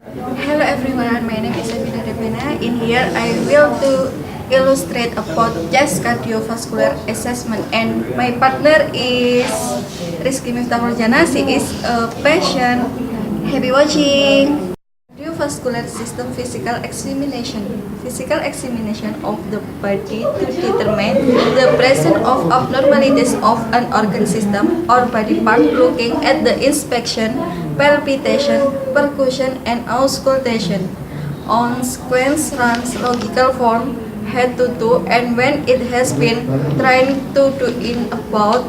Hello everyone, my name is Evina Devena. In here, I will to illustrate about just cardiovascular assessment, and my partner is Rizky Miftahurjana. She is a patient. Happy watching. Cardiovascular system physical examination of the body to determine the presence of abnormalities of an organ system or body part, looking at the inspection, palpitation, percussion, and auscultation. On sequence runs logical form head to toe, and when it has been trained to do in about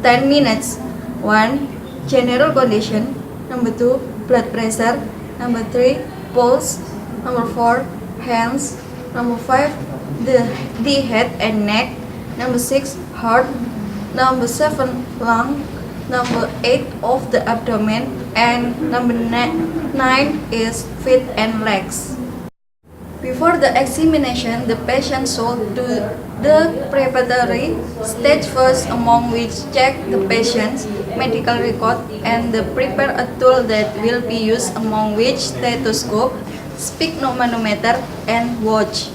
10 minutes. 1. General condition. Number 2. Blood pressure. Number 3. Pulse. Number 4. Hands. Number 5. The head and neck. Number 6. Heart. Number 7. Lung. Number 8 of the abdomen. And number 9 is feet and legs. Before the examination, the patient should do the preparatory stage first, among which check the patient's medical record and prepare a tool that will be used, among which stethoscope, sphygmomanometer, and watch.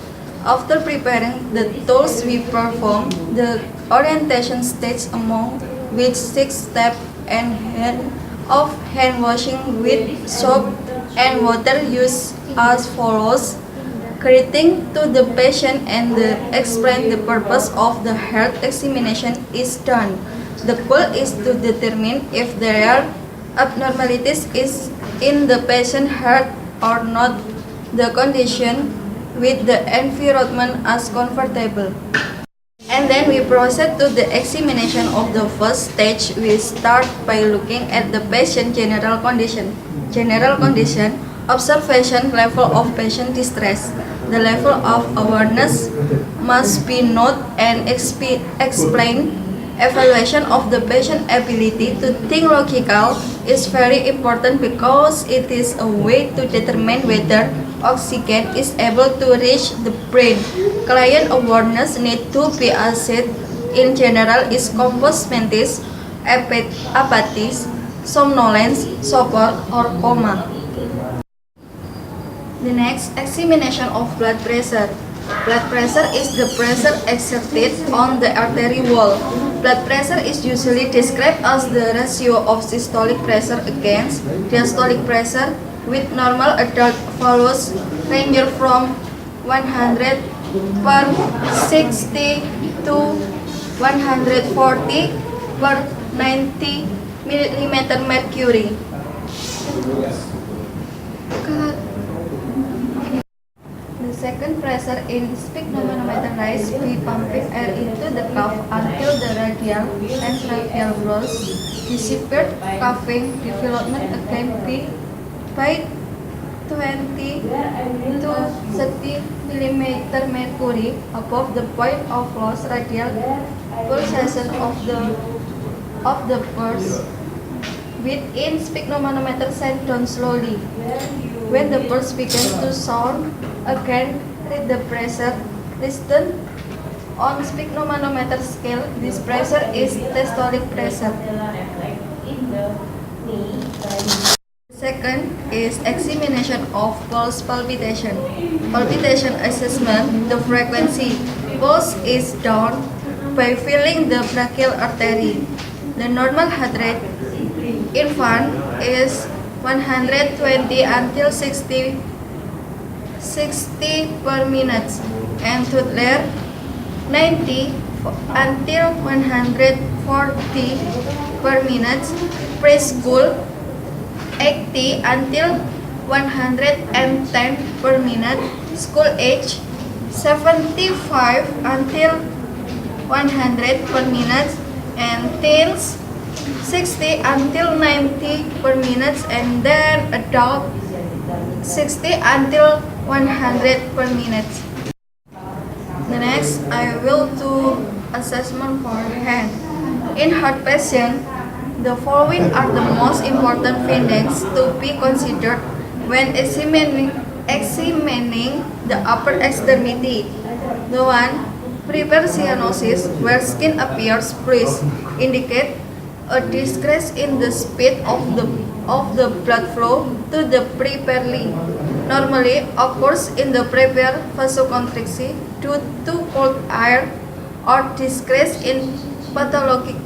After preparing the tools, we perform the orientation stage, among which 6 steps and hand washing with soap and water used as follows. Greeting to the patient and explain the purpose of the health examination is done. The goal is to determine if there are abnormalities in the patient heart or not. The condition with the environment as comfortable. And then we proceed to the examination of the first stage. We start by looking at the patient general condition. General condition. Observation level of patient distress. The level of awareness must be noted and explained. Evaluation of the patient ability to think logical is very important because it is a way to determine whether oxygen is able to reach the brain. Client awareness need to be assessed. In general is compos mentis, apathy, somnolence, sopor, or coma. The next, examination of blood pressure. Blood pressure is the pressure exerted on the artery wall. Blood pressure is usually described as the ratio of systolic pressure against diastolic pressure, with normal adult values ranging from 100 per 60 to 140 per 90 millimeter mercury. Second, pressure in sphygmomanometer rise by pumping air into the cuff until the radial and tracheal walls disappear. Coughing development again by 20 to 30 millimeter mercury above the point of loss. Radial pulsation of the pulse within sphygmomanometer sent down slowly. When the pulse begins to sound again, read the pressure listed on sphygmomanometer scale. This pressure is systolic pressure. Second is examination of pulse palpitation. Palpitation assessment, the frequency. Pulse is done by feeling the brachial artery. The normal heart rate infant is 120 until 60 per minute, and toddler 90 until 140 per minute, preschool 80 until 110 per minute, school age 75 until 100 per minute, and teens 60 until 90 per minute, and then adult 60 until 100 per minute. The next, I will do assessment for hand. In heart patient, the following are the most important findings to be considered when examining the upper extremity. The one, preper cyanosis, where skin appears bruised, indicate a decrease in the speed of the blood flow to the periphery normally occurs in the peripheral vasoconstriction due to cold air or decrease in pathologic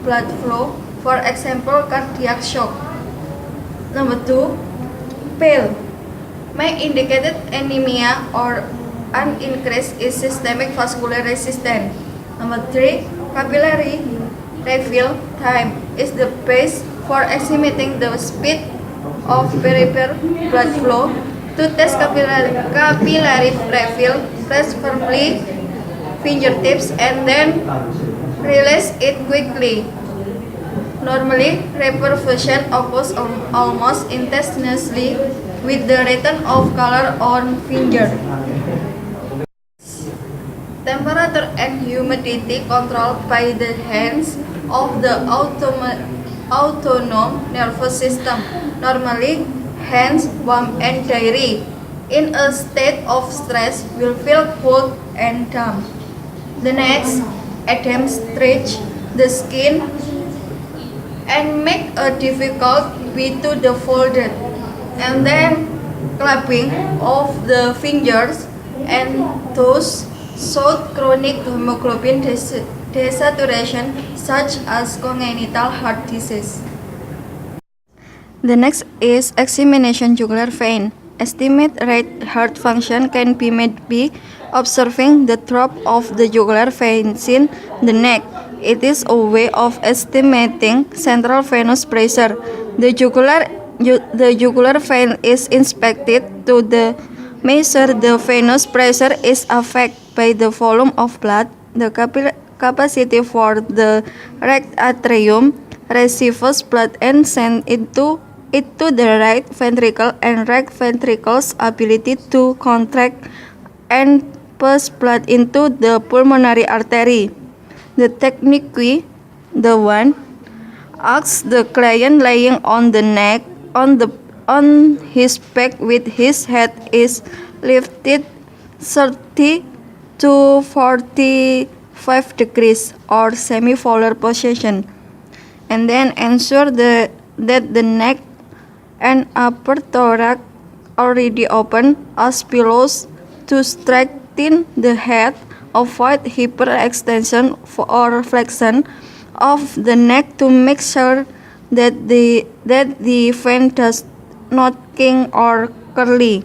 blood flow, for example cardiac shock. Number 2, pale may indicate anemia or an increase in systemic vascular resistance. Number 3, capillary refill time is the base for estimating the speed of peripheral blood flow. To test capillary refill, press firmly fingertips and then release it quickly. Normally, reperfusion occurs almost instantaneously with the return of color on finger. Temperature and humidity controlled by the hands of the autonomous nervous system. Normally, hands warm and dry. In a state of stress, will feel cold and damp. The next, Adam stretch the skin and make a difficult way to the folded, and then clapping of the fingers and toes showed chronic hemoglobin desaturation such as congenital heart disease. The next is examination jugular vein. Estimate right heart function can be made by observing the drop of the jugular veins in the neck. It is a way of estimating central venous pressure. The jugular vein is inspected to measure the venous pressure is affected by the volume of blood, the capacity for the right atrium receives blood and sends it to the right ventricle, and right ventricle's ability to contract and push blood into the pulmonary artery. The technique, the one, asks the client lying on the neck on his back with his head is lifted 30 to 45 degrees or semi-polar position, and then ensure that the neck and upper thorax already open as pillows to straighten the head. Avoid hyperextension or flexion of the neck to make sure that the vein does not kink or curly.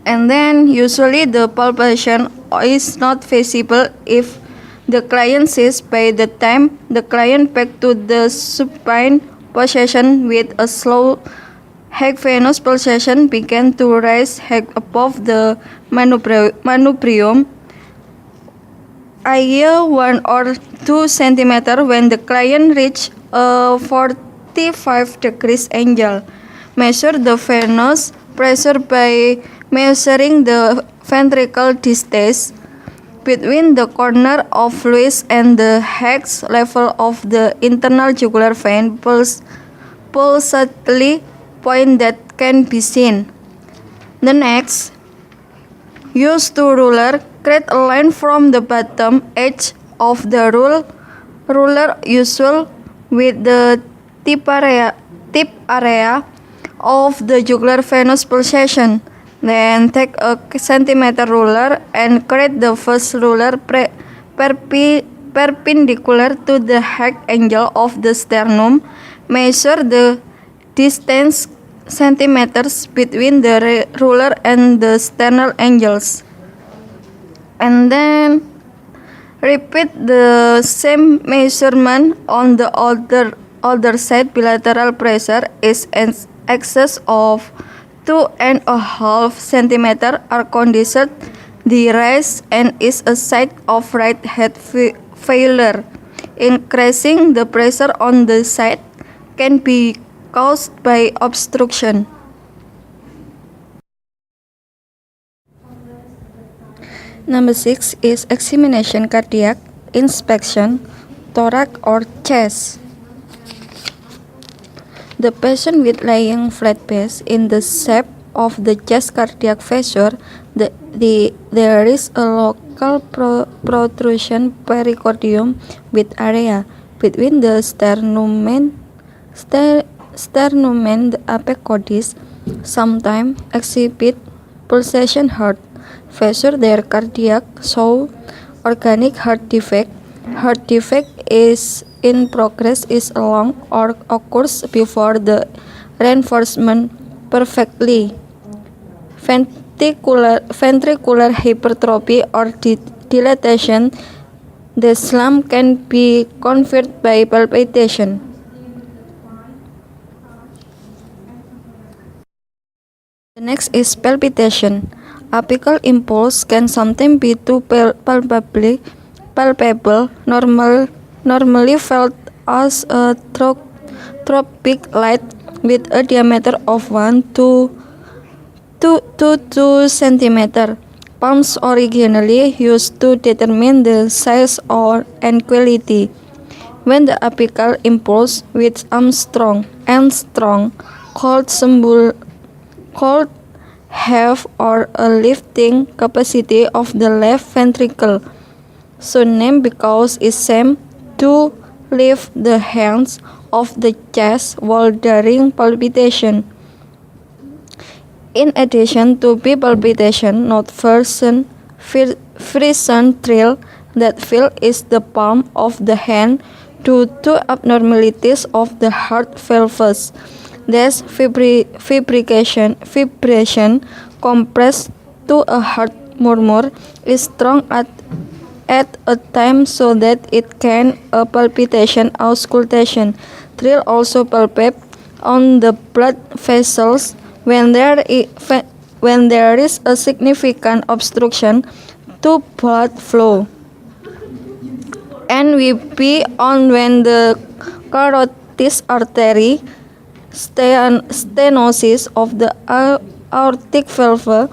And then usually the palpation is not visible if the client sees by the time the client back to the supine position with a slow high venous pulsation began to rise high above the manubrium, i.e. 1 or 2 cm when the client reaches a 45 degrees angle. Measure the venous pressure by measuring the ventricle distance between the corner of fluid and the hex level of the internal jugular vein pulsatile point that can be seen. The next, use two ruler, create a line from the bottom edge of the ruler usual with the tip area of the jugular venous pulsation. Then take a centimeter ruler and create the first ruler perpendicular to the height angle of the sternum. Measure the distance centimeters between the ruler and the sternal angles. And then repeat the same measurement on the other side. Bilateral pressure is in excess of 2.5 cm are considered the rise and is a sign of right heart failure. Increasing the pressure on the side can be caused by obstruction. Number 6 is examination cardiac inspection, thorax or chest. The patient with lying flat base in the shape of the chest cardiac fissure, there is a local protrusion pericardium with area. between the sternum and the apecotis, sometimes exhibit pulsation heart. Feature their cardiac show organic heart defect. Heart defect is in progress is long or occurs before the reinforcement perfectly. Ventricular hypertrophy or dilatation. The slump can be conferred by palpitation. The next is palpitation. Apical impulse can sometimes be too palpable, normally felt as a tropic light with a diameter of 1 to 2 cm. Palms originally used to determine the size or and quality. When the apical impulse with Armstrong, called have or a lifting capacity of the left ventricle, so named because it seems to lift the hands of the chest while during palpitation. In addition to B palpitation, not Frisson thrill that feel is the palm of the hand due to abnormalities of the heart valves. Thus, vibration compressed to a heart murmur is strong at a time so that it can a palpitation auscultation. Thrill also palpate on the blood vessels when there is a significant obstruction to blood flow. And we be on when the carotid artery stenosis of the aortic valve,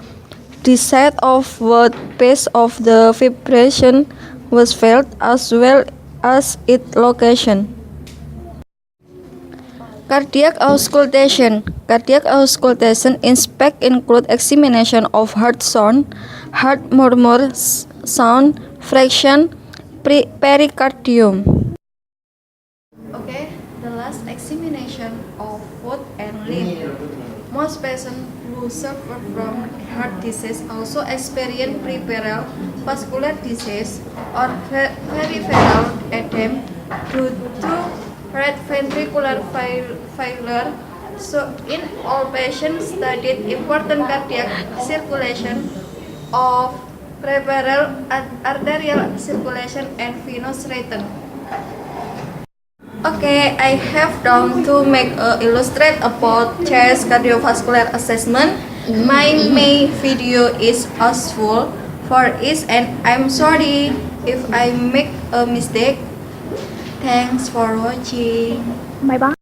the site of what pace of the vibration was felt as well as its location. Cardiac auscultation. Cardiac auscultation inspect include examination of heart sound, heart murmur sound, fraction, pericardium. Okay, the last examination of foot and limb. Most patients who suffer from heart disease also experience peripheral vascular disease or peripheral edema due to right ventricular failure. So, in all patients studied important cardiac circulation of peripheral arterial circulation and venous rhythm. Okay, I have done to make illustrate about chest cardiovascular assessment. My main video is useful for it, and I'm sorry if I make a mistake. Thanks for watching. Bye bye.